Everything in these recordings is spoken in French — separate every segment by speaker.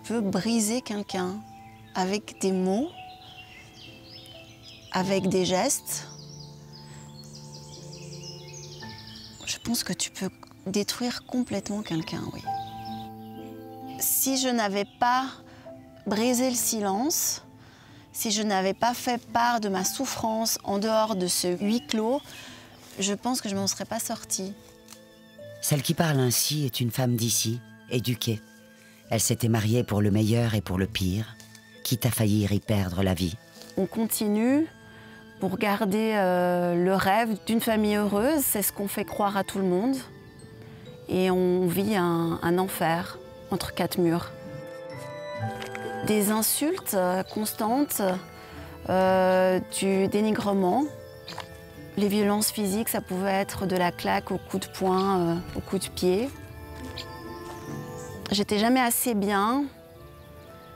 Speaker 1: peux briser quelqu'un avec des mots, avec des gestes. Je pense que tu peux détruire complètement quelqu'un, oui. Si je n'avais pas brisé le silence, si je n'avais pas fait part de ma souffrance en dehors de ce huis clos, je pense que je ne m'en serais pas sortie.
Speaker 2: Celle qui parle ainsi est une femme d'ici, éduquée. Elle s'était mariée pour le meilleur et pour le pire, quitte à faillir y perdre la vie.
Speaker 1: On continue pour garder le rêve d'une famille heureuse, c'est ce qu'on fait croire à tout le monde. Et on vit un enfer entre quatre murs. Des insultes constantes, du dénigrement. Les violences physiques, ça pouvait être de la claque au coup de poing, au coup de pied. J'étais jamais assez bien.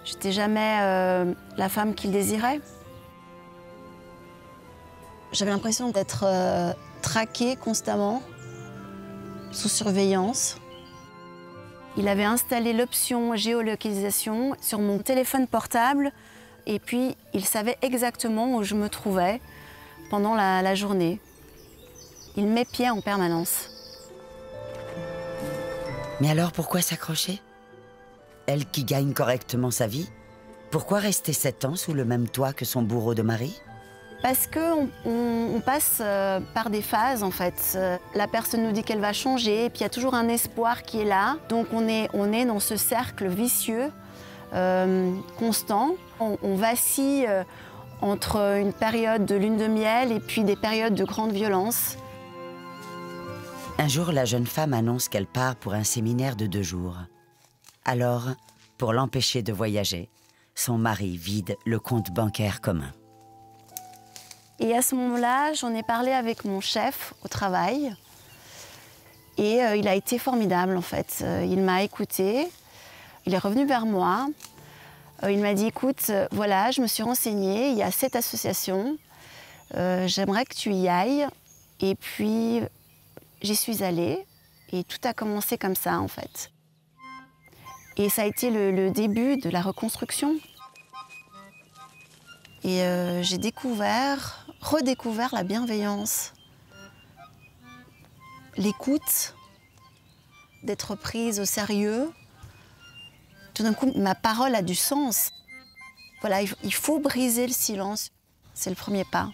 Speaker 1: J'étais jamais la femme qu'il désirait. J'avais l'impression d'être traquée constamment, sous surveillance. Il avait installé l'option géolocalisation sur mon téléphone portable et puis il savait exactement où je me trouvais pendant la journée. Il m'épiait en permanence.
Speaker 2: Mais alors pourquoi s'accrocher? Elle qui gagne correctement sa vie, pourquoi rester 7 ans sous le même toit que son bourreau de mari?
Speaker 1: Parce qu'on passe par des phases, en fait. La personne nous dit qu'elle va changer, et puis il y a toujours un espoir qui est là. Donc on est dans ce cercle vicieux, constant. On vacille entre une période de lune de miel et puis des périodes de grande violence.
Speaker 2: Un jour, la jeune femme annonce qu'elle part pour un séminaire de 2 jours. Alors, pour l'empêcher de voyager, son mari vide le compte bancaire commun.
Speaker 1: Et à ce moment-là, j'en ai parlé avec mon chef au travail. Et il a été formidable, en fait. Il m'a écoutée. Il est revenu vers moi. Il m'a dit, écoute, voilà, je me suis renseignée. Il y a cette association. J'aimerais que tu y ailles. Et puis, j'y suis allée. Et tout a commencé comme ça, en fait. Et ça a été le début de la reconstruction. Et j'ai redécouvert la bienveillance, l'écoute, d'être prise au sérieux. Tout d'un coup, ma parole a du sens. Voilà, il faut briser le silence. C'est le premier pas.